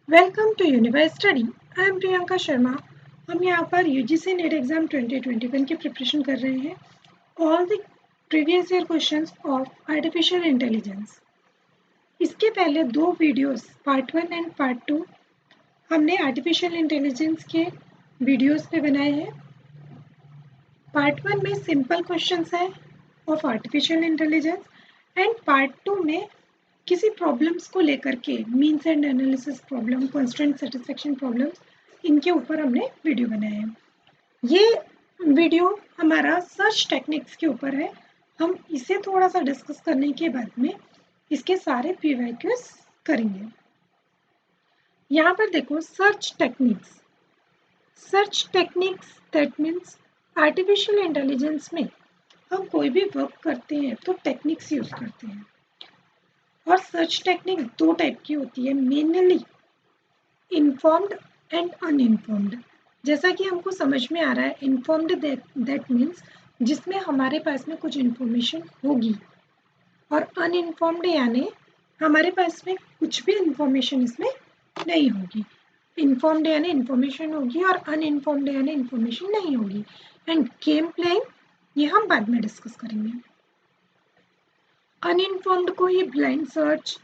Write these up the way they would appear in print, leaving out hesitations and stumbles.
Welcome to universe study. I am Priyanka Sharma. हम यहाँ पर यूजीसी नेट एग्जाम 2021 की प्रिपरेशन कर रहे हैं। All the previous year questions of artificial intelligence. इसके पहले दो वीडियोस पार्ट 1 एंड पार्ट 2 हमने आर्टिफिशियल इंटेलिजेंस के वीडियोस पे बनाए हैं। पार्ट 1 में सिंपल क्वेश्चंस है of artificial intelligence and part 2 में किसी प्रॉब्लम्स को लेकर के means end analysis problem, constant satisfaction problems, इनके ऊपर हमने वीडियो बनाए हैं। ये वीडियो हमारा सर्च टेक्निक्स के ऊपर है। हम इसे थोड़ा सा डिस्कस करने के बाद में इसके सारे प्रीवाइक्यूज करेंगे। यहाँ पर देखो search techniques. Search techniques that means artificial intelligence में हम कोई भी वर्क करते हैं तो टेक्निक्स यूज करते हैं। और सर्च टेक्निक दो टाइप की होती है, मेनली इन्फॉर्म्ड एंड अनइन्फॉर्म्ड। जैसा कि हमको समझ में आ रहा है, इन्फॉर्म्ड दैट मीन्स जिसमें हमारे पास में कुछ इन्फॉर्मेशन होगी, और अनइन्फॉर्म्ड यानी हमारे पास में कुछ भी इन्फॉर्मेशन इसमें नहीं होगी। इन्फॉर्म्ड यानी इन्फॉर्मेशन होगी और अनइन्फॉर्म्ड यानी इन्फॉर्मेशन नहीं होगी। एंड गेम प्लेइंग ये हम बाद में डिस्कस करेंगे। अनइन्फॉर्म्ड को ही ब्लाइंड सर्च,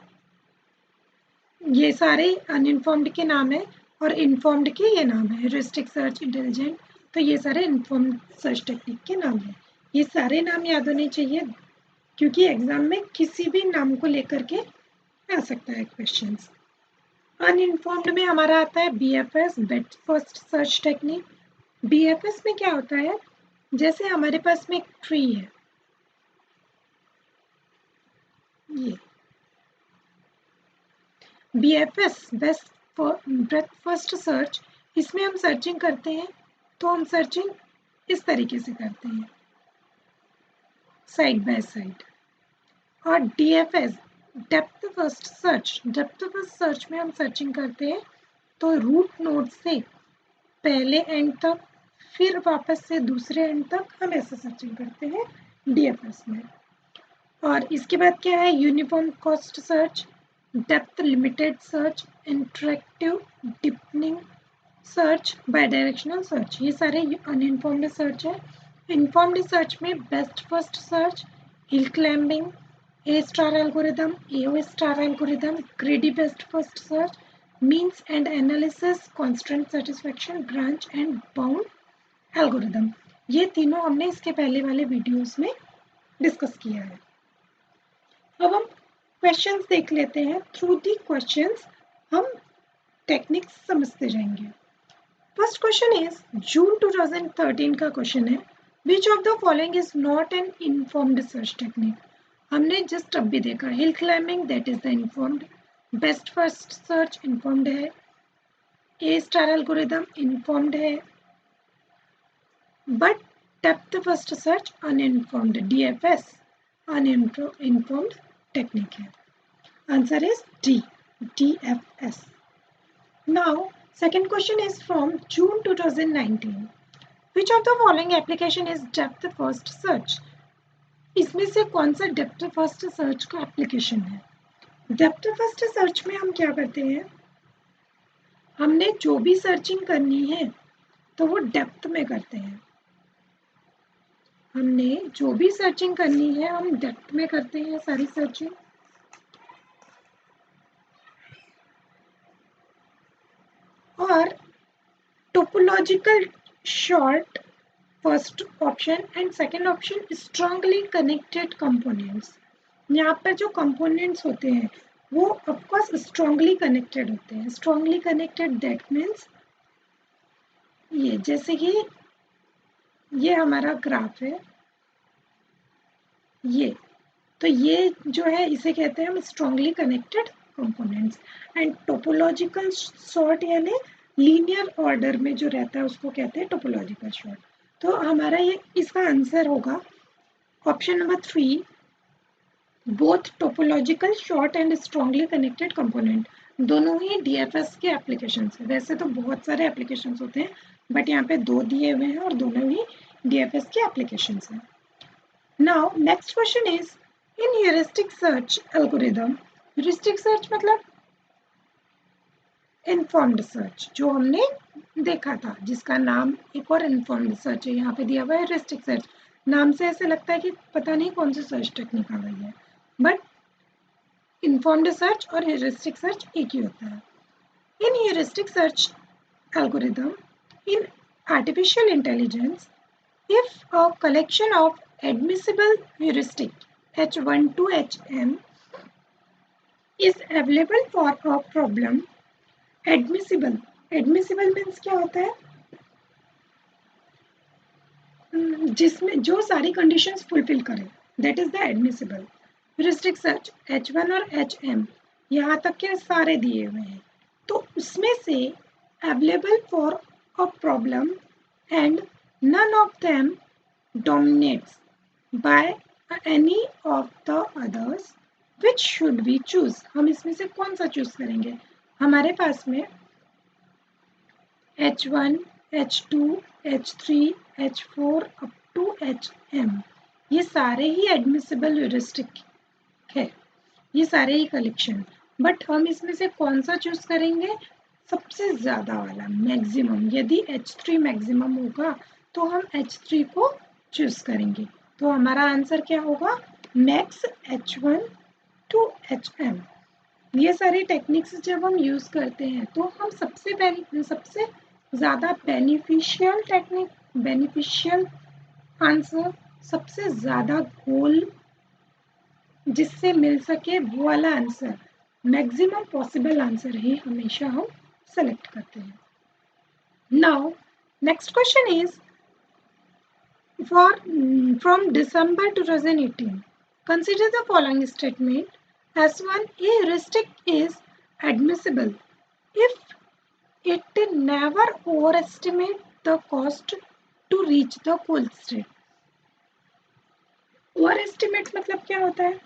ये सारे अनइन्फॉर्म्ड के नाम है, और इन्फॉर्म्ड के ये नाम है, ह्यूरिस्टिक सर्च, इंटेलिजेंट, तो ये सारे इन्फॉर्म्ड सर्च टेक्निक के नाम है। ये सारे नाम याद होने चाहिए क्योंकि एग्जाम में किसी भी नाम को लेकर के आ सकता है क्वेश्चंस। अनइन्फॉर्म्ड में हमारा आता है BFS, best first search technique. BFS में क्या होता है, जैसे हमारे पास में एक ट्री है, ये BFS बेस्ट फर्स्ट सर्च, इसमें हम सर्चिंग करते हैं तो हम सर्चिंग इस तरीके से करते हैं, साइड बाय साइड। और DFS depth first search, depth first search में हम सर्चिंग करते हैं तो रूट नोड से पहले एंड तक, फिर वापस से दूसरे एंड तक हम ऐसे सर्चिंग करते हैं DFS में। और इसके बाद क्या है, uniform cost search, depth limited search, interactive deepening search, bidirectional search, ये सारे अनइन्फॉर्म्ड सर्च है। इन्फॉर्म्ड सर्च में best first search, hill climbing, A star algorithm, AO star algorithm, greedy best first search, means end analysis, constant satisfaction, branch and bound algorithm, ये तीनों हमने इसके पहले वाले वीडियोस में डिस्कस किया है। अब हम क्वेश्चंस देख लेते हैं। थ्रू दी क्वेश्चंस हम टेक्निक्स समझते जाएंगे। फर्स्ट क्वेश्चन इज जून 2013 का क्वेश्चन है, which of the following is not an informed search technique. हमने जस्ट अब भी देखा, hill climbing that is the informed, best first search informed है, ए स्टार एल्गोरिदम इन्फॉर्म्ड है, but depth first search uninformed, DFS uninformed technique है। Answer is D, DFS. Now, second question is from June 2019. Which of the following application is depth first search? इसमें से कौन सा depth first search का application है? Depth first search में हम क्या करते हैं, हमने जो भी सर्चिंग करनी है तो वो डेप्थ में करते हैं। हमने जो भी सर्चिंग करनी है हम डेप्थ में करते हैं सारी सर्चिंग। और topological short first option and second option strongly connected components. यहाँ पर जो कंपोनेंट्स होते हैं वो ऑफकोर्स स्ट्रांगली कनेक्टेड होते हैं। स्ट्रांगली कनेक्टेड दैट मीन्स ये, जैसे कि ये हमारा ग्राफ है, ये तो ये जो है इसे कहते हैं हम strongly connected components. And topological sort यानी लीनियर ऑर्डर में जो रहता है उसको कहते हैं टोपोलॉजिकल सॉर्ट। तो हमारा ये इसका आंसर होगा option number 3, both topological short and strongly connected component. दोनों ही DFS के एप्लीकेशन है। वैसे तो बहुत सारे एप्लीकेशन होते हैं बट यहाँ पे दो दिए हुए हैं और दोनों ही DFS के एप्लीकेशन हैं। Now next question is in heuristic search algorithm. Heuristic search मतलब इन्फॉर्म्ड सर्च जो हमने देखा था, जिसका नाम एक और इन्फॉर्म्ड सर्च है, यहाँ पे दिया हुआ है ह्यूरिस्टिक सर्च। नाम से ऐसे लगता है कि पता नहीं कौन सी सर्च टेक्निक आ गई है, बट इन्फॉर्म्ड सर्च और ह्यूरिस्टिक सर्च एक ही होता है। इन heuristic search algorithm in artificial intelligence, if a collection of admissible heuristic H1 to Hm is available for a problem, admissible means क्या होता है, जिसमें जो सारी conditions fulfill करे, that is the admissible heuristic search H1 और Hm यहाँ तक के सारे दिए हुए हैं, तो उसमें से available for a problem and none of them dominates by any of the others, which should we choose? हम इसमें से कौन सा चूज करेंगे? हमारे पास में H1, H2, H3, H4 up to Hm ये सारे ही एडमिसिबल ह्यूरिस्टिक है, ये सारे ही कलेक्शन, बट हम इसमें से कौन सा चूज करेंगे? सबसे ज्यादा वाला, मैक्सिमम। यदि H3 मैक्सिमम होगा तो हम H3 को चूज करेंगे, तो हमारा आंसर क्या होगा? Max H1 to Hm। ये सारी टेक्निक्स जब हम यूज करते हैं तो हम सबसे ज्यादा बेनिफिशियल टेक्निक, बेनिफिशियल आंसर, सबसे ज्यादा गोल जिससे मिल सके वो वाला आंसर, मैक्सिमम पॉसिबल आंसर ही हमेशा हम सेलेक्ट करते हैं। Now next question is from December 2018, consider the following statement. S1, a heuristic is admissible if it never overestimates the cost to reach the goal state. ओवरएस्टिमेट मतलब क्या होता है?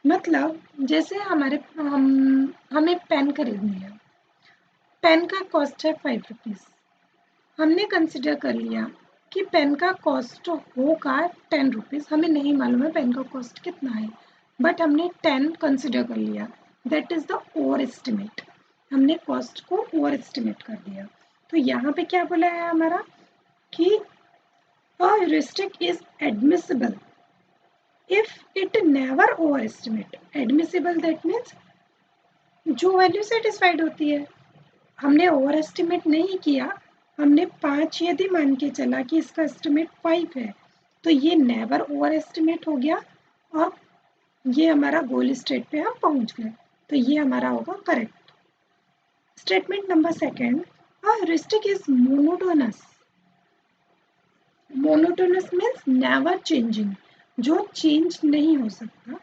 मतलब जैसे हमें पेन खरीदनी है, पेन का कॉस्ट है 5 रुपीज, हमने कंसिडर कर लिया कि पेन का कॉस्ट होगा 10 रुपीज, हमें नहीं मालूम है पेन का कॉस्ट कितना है, बट हमने 10 कंसिडर कर लिया, that is the over estimate, हमने कॉस्ट को ओवर एस्टिमेट कर दिया। तो यहाँ पे क्या बोला है हमारा कि a heuristic is admissible if it never overestimate. Admissible that means जो वैल्यू सेटिस्फाइड होती है, हमने ओवर एस्टिमेट नहीं किया, हमने 5 यदि मान के चला कि इसका एस्टिमेट 5 है, तो ये नेवर ओवर एस्टिमेट हो गया और ये हमारा गोल स्टेट पे हम पहुंच गए, तो ये हमारा होगा correct. Statement number second, a heuristic is monotonous. Monotonous means never changing, जो चेंज नहीं हो सकता।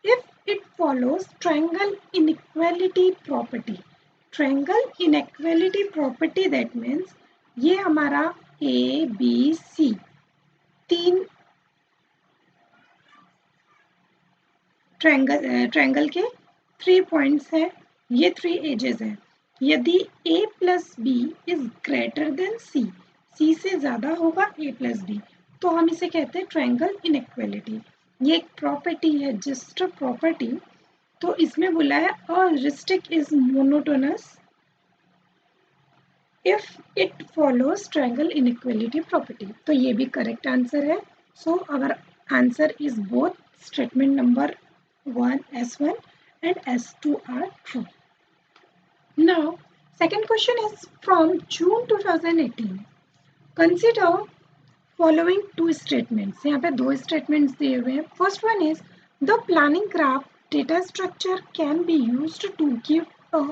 If it follows triangle inequality property, triangle inequality property that means ये हमारा ए बी सी तीन ट्रायंगल के 3 पॉइंट्स हैं, ये 3 एजेस हैं। यदि a plus B is greater than C, C से ज्यादा होगा a प्लस बी, तो हम इसे कहते हैं ट्रायंगल इनइक्वालिटी। ये एक प्रॉपर्टी है, जस्ट प्रॉपर्टी। तो इसमें बोला है a heuristic is monotonous if it follows triangle inequality property, तो ये भी करेक्ट आंसर है। So our answer is both statement number 1 S1 and S2 are true. Now, second question is from June 2018. Consider following two statements. यहाँ पे 2 statements दिए हुए हैं. First one is the planning graph data structure can be used to give a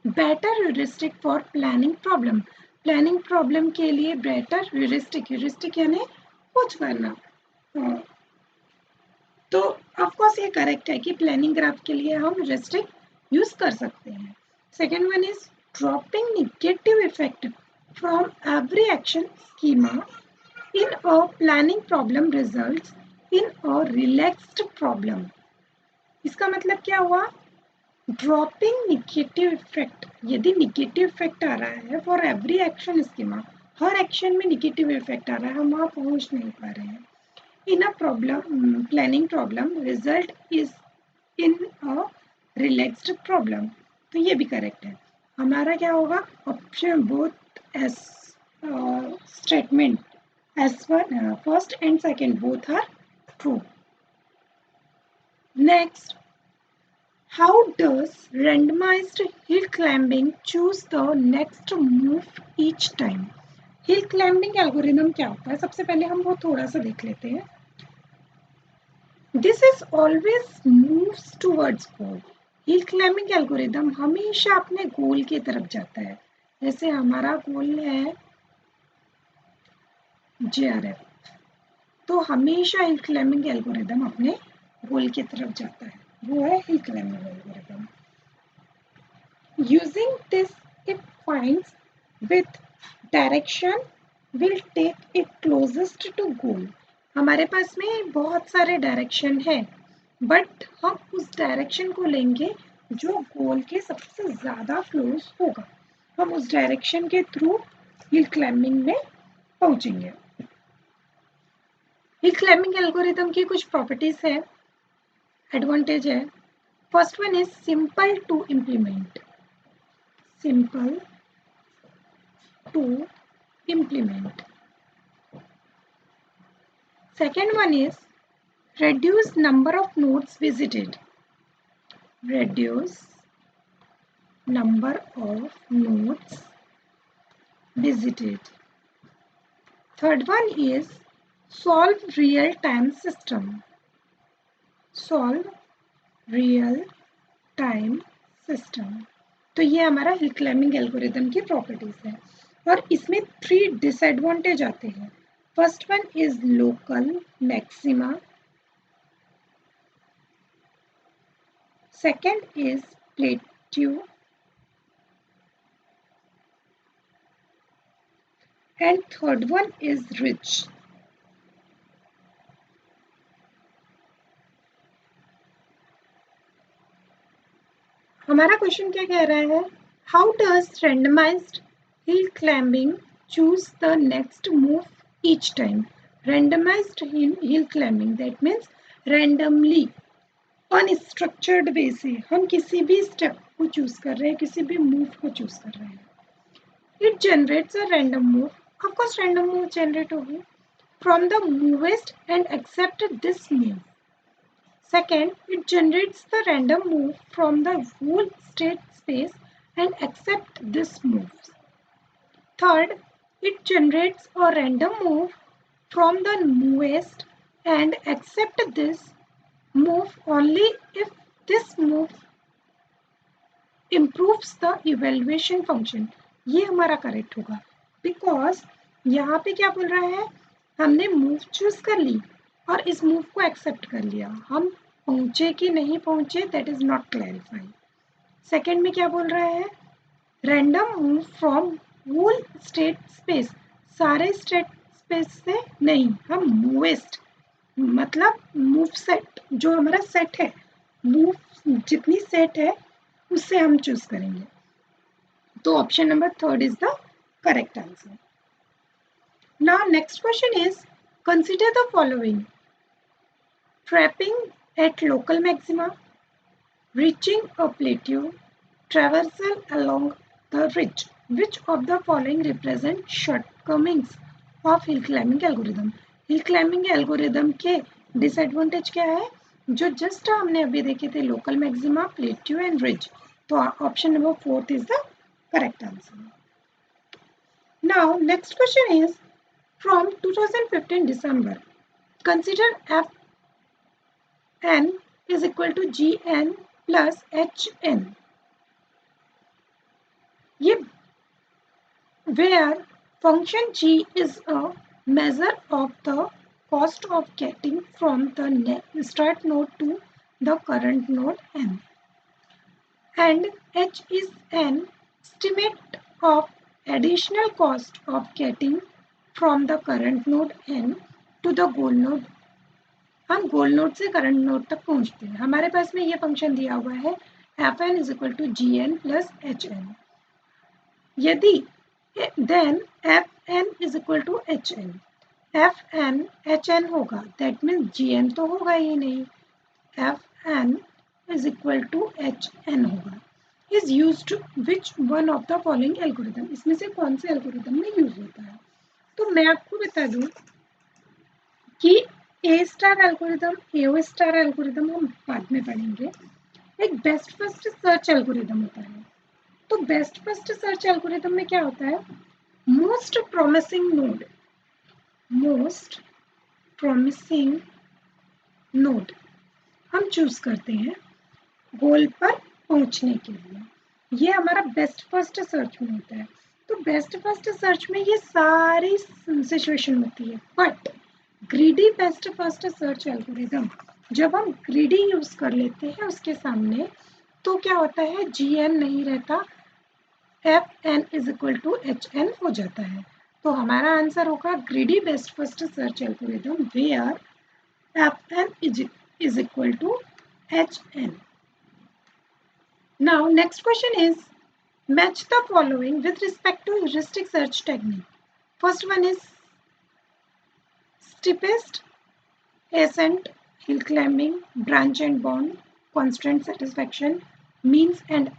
better heuristic for planning problem. Planning problem के लिए better heuristic यानी कुछ करना, तो ऑफकोर्स ये करेक्ट है कि प्लानिंग ग्राफ के लिए हम ह्यूरिस्टिक यूज कर सकते हैं। Second one is dropping negative effect from every action schema in a planning problem results in a relaxed problem. इसका मतलब क्या हुआ? ड्रॉपिंग नेगेटिव इफेक्ट, यदि नेगेटिव इफेक्ट आ रहा है for every action schema, her action में नेगेटिव इफेक्ट आ रहा है, हम वहाँ पहुँच नहीं पा रहे हैं, in a planning problem result is in a relaxed problem, तो ये भी करेक्ट है। हमारा क्या होगा? Option both S statement S1 first and second both are true. Next, how does randomized hill climbing choose the next move each time? Hill climbing algorithm क्या होता है? सबसे पहले हम वो थोड़ा सा देख लेते हैं. This is always moves towards goal. Hill climbing algorithm हमेशा अपने गोल की तरफ जाता है. जैसे हमारा गोल है JRF, तो हमेशा हिल क्लाइंबिंग एल्गोरिदम अपने गोल की तरफ जाता है. वो है हिल climbing algorithm. Using this, it finds with direction will take it closest to goal. हमारे पास में बहुत सारे डायरेक्शन है, बट हम उस डायरेक्शन को लेंगे जो गोल के सबसे ज़्यादा क्लोज होगा. हम उस डायरेक्शन के थ्रू हिल क्लाइंबिंग में पहुंचेंगे. हिल क्लाइंबिंग एल्गोरिदम की कुछ प्रॉपर्टीज है, एडवांटेज है. First one is simple to implement. Simple to implement. Second one is reduce number of nodes visited. Reduce number of nodes visited. Third one is solve real-time system. Solve real-time system. तो ये हमारा hill climbing algorithm की properties है. और इसमें 3 disadvantage आते हैं. First one is local maxima. Second is plateau. And third one is ridge. हमारा क्वेश्चन क्या कह रहा है? How does randomized hill climbing choose the next move each time. Randomized hill climbing that means randomly unstructured way से हम किसी भी step को चूज कर रहे हैं, किसी भी मूव को चूज कर रहे हैं. It generates a random move. Of course random move generate होगी from the moveset and accept this move. Second, it generates the random move from the whole state space and accept this moves. Third, it generates a random move from the movest and accept this move only if this move improves the evaluation function. ये हमारा correct होगा, because यहाँ पे क्या बोल रहा है? हमने मूव चूज कर ली और इस मूव को एक्सेप्ट कर लिया. हम पहुंचे कि नहीं पहुंचे that is not clarified. Second में क्या बोल रहा है? Random move from whole state space. सारे स्टेट स्पेस से नहीं, हम मूवेस्ट मतलब मूव सेट, जो हमारा सेट है, मूव जितनी सेट है उससे हम चूज करेंगे. तो option number third is the correct answer. Now next question is consider the following: trapping at local maxima, reaching a plateau, traversal along the ridge. Which of the following represent shortcomings of hill climbing algorithm? Hill climbing algorithm के disadvantage क्या है? जो just हमने अभी देखे थे, local maxima, plateau and ridge. तो option number fourth is the correct answer. Now next question is from 2015 December. Consider Fn is equal to Gn plus Hn. ये where function G is a measure of the cost of getting from the start node to the current node n, and H is an estimate of additional cost of getting from the current node n to the goal node. हम गोल node से current node तक पहुंचते हैं. हमारे पास में ये function दिया हुआ है Fn is equal to Gn plus Hn. यदि then Fn is equal to Hn. Fn Hn होगा, that means Gn तो होगा ही नहीं. Fn is equal to Hn होगा. Is used which one of the following algorithm, इसमें से कौन से एल्गोरिथम में यूज होता है। तो मैं आपको बता दूं कि ए स्टार एल्गोरिथम, एओ स्टार एल्गोरिथम हम बाद में पढ़ेंगे। एक बेस्ट फर्स्ट सर्च एल्गोरिथम होता है। तो बेस्ट फर्स्ट सर्च एल्गोरिथम में क्या होता है, most promising node, most promising node हम चूज करते हैं गोल पर पहुंचने के लिए। ये हमारा बेस्ट फर्स्ट सर्च में होता है। तो बेस्ट फर्स्ट सर्च में ये सारी सिचुएशन होती है, but greedy best first search algorithm जब हम ग्रीडी यूज कर लेते हैं उसके सामने, तो क्या होता है, GN नहीं रहता, FN is equal to HN हो जाता है। तो हमारा आंसर होगा greedy best first search algorithm where FN is equal to HN. Now next question is match the following with respect to heuristic search technique. First one is steepest ascent, hill climbing, branch and bound, constant satisfaction, means and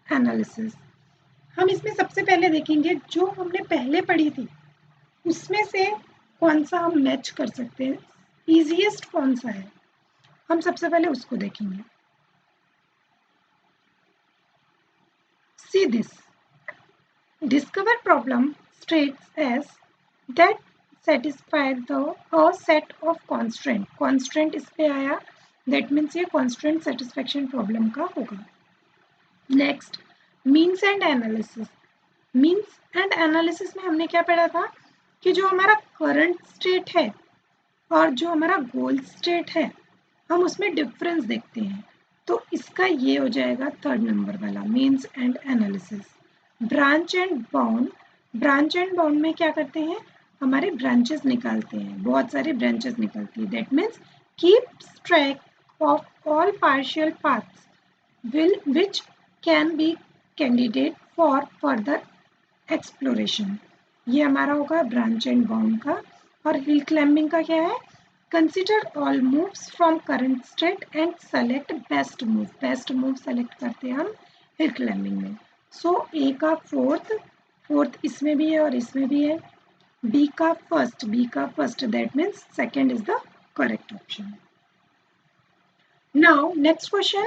analysis. हम इसमें सबसे पहले देखेंगे जो हमने पहले पढ़ी थी उसमें से कौन सा हम मैच कर सकते हैं, इजीएस्ट कौन सा है, हम सबसे पहले उसको देखेंगे। See this. Discover problem states as that satisfy the a set of constraint. Constraint इस पे आया, that means ये constraint satisfaction problem का होगा। Next, means and analysis. Means and analysis में हमने क्या पढ़ा था कि जो हमारा current state है और जो हमारा goal state है हम उसमें difference देखते हैं। तो इसका ये हो जाएगा थर्ड नंबर वाला, means end analysis. Branch and bound, branch and bound में क्या करते हैं, हमारे ब्रांचेस निकालते हैं, बहुत सारे ब्रांचेस निकलती है। That means keeps track of all partial paths which can be candidate for further exploration. ये हमारा होगा ब्रांच एंड बाउंड का। और हिल क्लाइंबिंग का क्या है, Consider all moves from current state and select best move. Best move select करते हैं हम hill climbing में। So A का fourth इसमें भी है और इसमें भी है। B का first, that means second is the correct option. Now next question,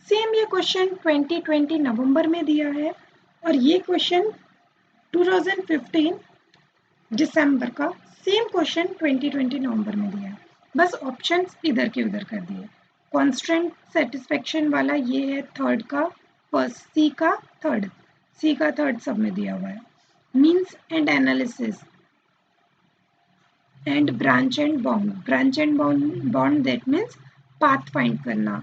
same ये question 2020 नवंबर में दिया है और ये question 2015 दिसंबर का, सेम क्वेश्चन 2020 नवंबर में दिया है, बस ऑप्शंस इधर के उधर कर दिए। कॉन्स्टेंट सेटिस्फेक्शन वाला ये है थर्ड का फर्स्ट, सी का थर्ड सब में दिया हुआ है। Means end analysis and branch and bound that means path find करना।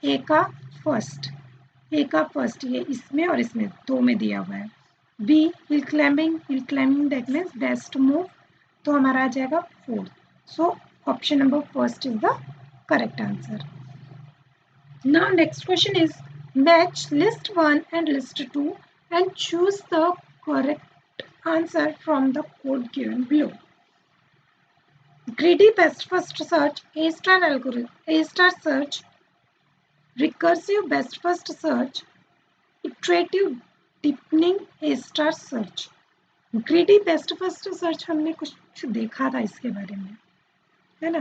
ए का फर्स्ट ये इसमें और इसमें दो में दिया हुआ है। B hill climbing that means best move, तो हमारा आ जाएगा fourth. So option number first is the correct answer. Now next question is match list 1 and list 2 and choose the correct answer from the code given below. Greedy best first search, A star algorithm, A star search, recursive best first search, iterative deepening A star search. Greedy best first search हमने कुछ देखा था इसके बारे में, है ना।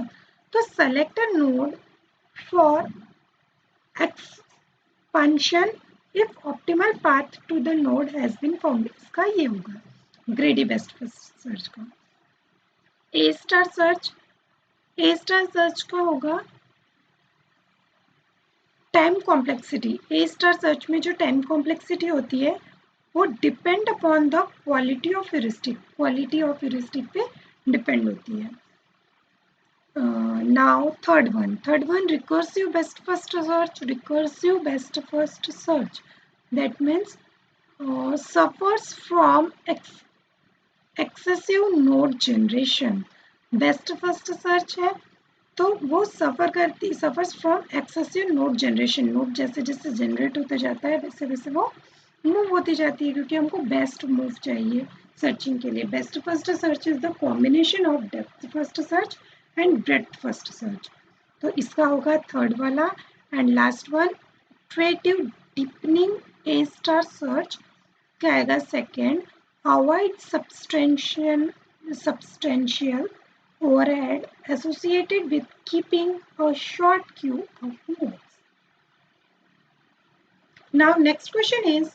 तो select a node for expansion if optimal path to the node has been found, इसका ये होगा ग्रेडी बेस्ट फर्स्ट सर्च का। ए स्टार सर्च का होगा टाइम कॉम्प्लेक्सिटी। ए स्टार सर्च में जो टाइम कॉम्प्लेक्सिटी होती है वो depend upon the quality of heuristic पे डिपेंड होती है। Now third one recursive best first search, that means suffers from excessive node generation। Best first search है तो वो suffers from excessive node generation, node जैसे जैसे जनरेट होता जाता है वैसे वैसे वो मूव होती जाती है, क्योंकि हमको बेस्ट मूव चाहिए सर्चिंग के लिए। Best first search is the combination of depth first search and breadth first search, तो इसका होगा थर्ड वाला। And last one iterative deepening A star search क्या आएगा second, avoid substantial overhead associated with keeping a short queue of nodes. Now next question is,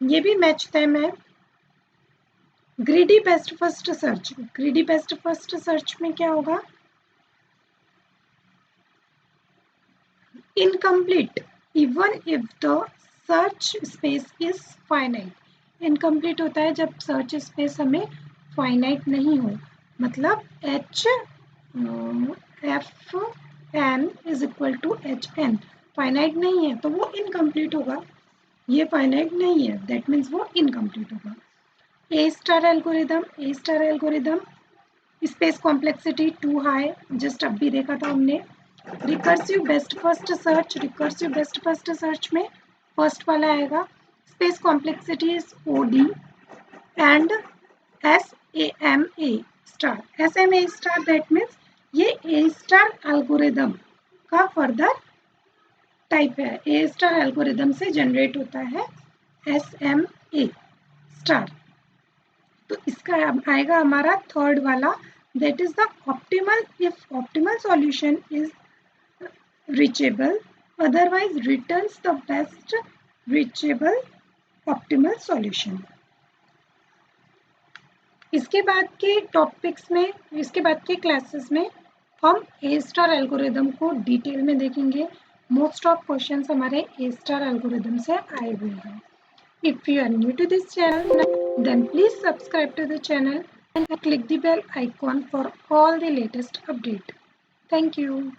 ये भी match time है, greedy best first search. Greedy best first search में क्या होगा, incomplete even if the search space is finite. Incomplete होता है जब search space हमें फाइनाइट नहीं हो, मतलब H F N is equal to H N, finite नहीं है तो वो इनकम्प्लीट होगा, ये फाइनाइट नहीं है दैट मीन्स वो इनकम्प्लीट होगा। A star algorithm space complexity too high, just अब भी देखा था हमने। रिकर्सिव बेस्ट फर्स्ट सर्च में फर्स्ट वाला आएगा, space complexity is O D and SMA star that means ये ए स्टार एल्गोरिदम का फर्दर टाइप है, ए स्टार एल्गोरिदम से जनरेट होता है SMA स्टार। तो इसका आएगा हमारा थर्ड वाला, that is the optimal if optimal solution is reachable, otherwise returns the best reachable optimal solution। इसके बाद के टॉपिक्स में, इसके बाद के क्लासेस में हम ए स्टार एल्गोरिदम को डिटेल में देखेंगे। मोस्ट ऑफ क्वेश्चंस हमारे ए स्टार एल्गोरिदम से आए हुए हैं। If you are new to this channel, then please subscribe to the channel and click the bell icon for all the latest update. Thank you.